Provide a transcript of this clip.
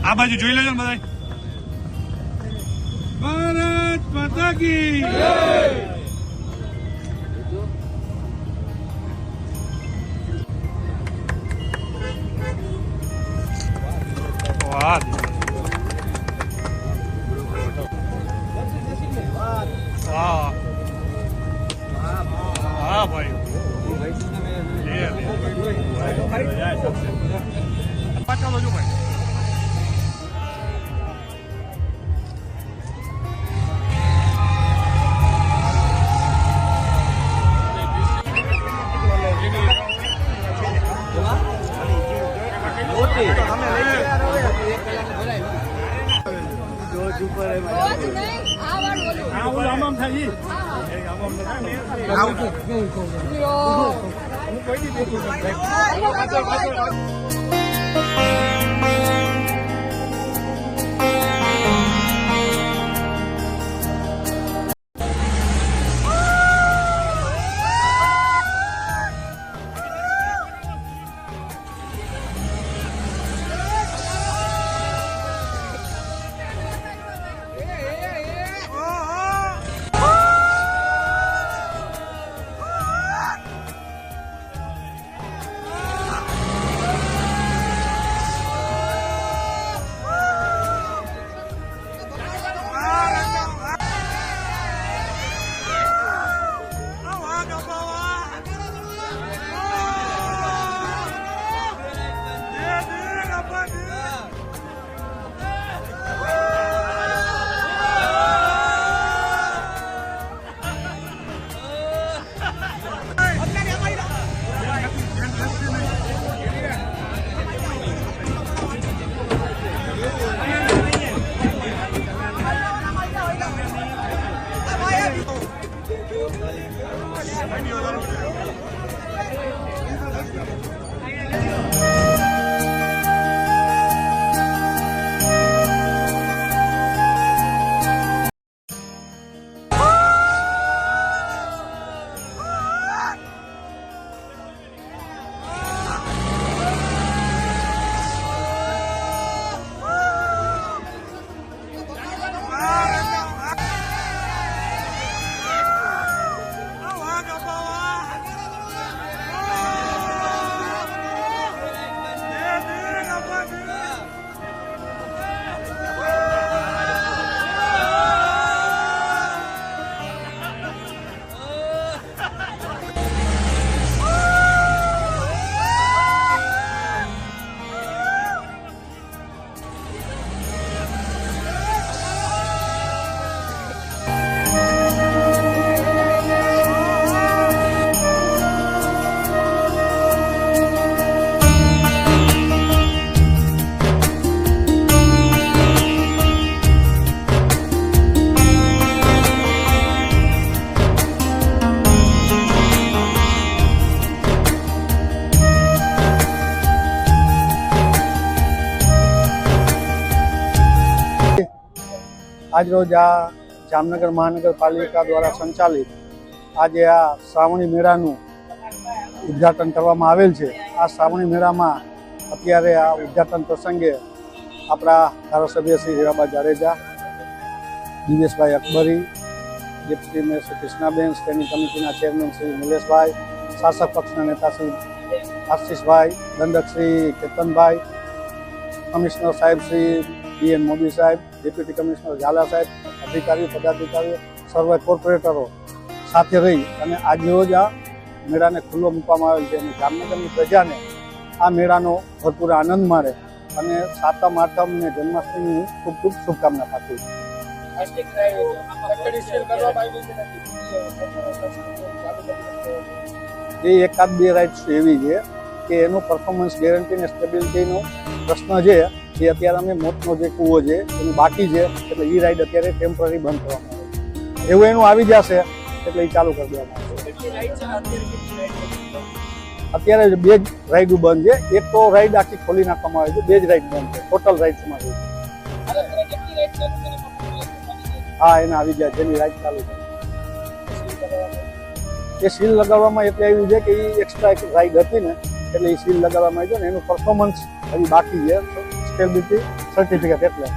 આ બાજુ જોઈ લેજો ને બધા. ભારત માતા કી જય. વાહ વાહ હા ભાઈ ચાલો જો ભાઈ. આજરોજ આ જામનગર મહાનગરપાલિકા દ્વારા સંચાલિત આજે આ શ્રાવણી મેળાનું ઉદ્ઘાટન કરવામાં આવેલ છે. આ શ્રાવણી મેળામાં અત્યારે આ ઉદ્ઘાટન પ્રસંગે આપણા ધારાસભ્ય Shri Hiraba Jadeja, Diveshbhai Akbari, deputy mayor Shri Krishnaben, standing કમિટીના ચેરમેન શ્રી નિલેશભાઈ, શાસક પક્ષના નેતા શ્રી આશીષભાઈ, દંડક શ્રી કેતનભાઈ, કમિશનર સાહેબ શ્રી BN મોદી સાહેબ, ડેપ્યુટી કમિશનર ઝાલા સાહેબ, અધિકારીઓ પદાધિકારીઓ, સર્વે કોર્પોરેટરો સાથે રહી અને આજરોજ આ મેળાને ખુલ્લો મૂકવામાં આવેલ છે અને જામનગરની પ્રજાને આ મેળાનો ભરપૂર આનંદ માણે અને સાતમ આઠમ અને જન્માષ્ટમીની ખૂબ ખૂબ શુભકામના પાઠવું. એ એકાદ બે રાઇડ્સ એવી છે કે એનું પરફોર્મન્સ ગેરંટી અને સ્ટેબિલિટીનો પ્રશ્ન છે એ અત્યારે અમે મોતનો જે કૂવો છે એનું બાકી છે એટલે એ રાઈડ અત્યારે ટેમ્પરરી બંધ કરવામાં આવે છે. એવું એનું આવી જશે એટલે એ ચાલુ કરી દેવામાં આવશે. અત્યારે બે જ રાઈડ બંધ છે. એક તો રાઈડ આખી ખોલી નાખવામાં આવે છે, બે જ રાઈડ બંધ છે ટોટલ રાઈડ્સમાં. હા, એને આવી જાય જેની રાઈડ ચાલુ છે. એ સીલ લગાવવામાં એટલે આવ્યું છે કે એ એક્સ્ટ્રા એક રાઈડ હતી ને એટલે એ સીલ લગાવવામાં આવી છે ને એનું પરફોર્મન્સ હજી બાકી છે. સ્ટેબિલિટી સર્ટિફિકેટ એટલે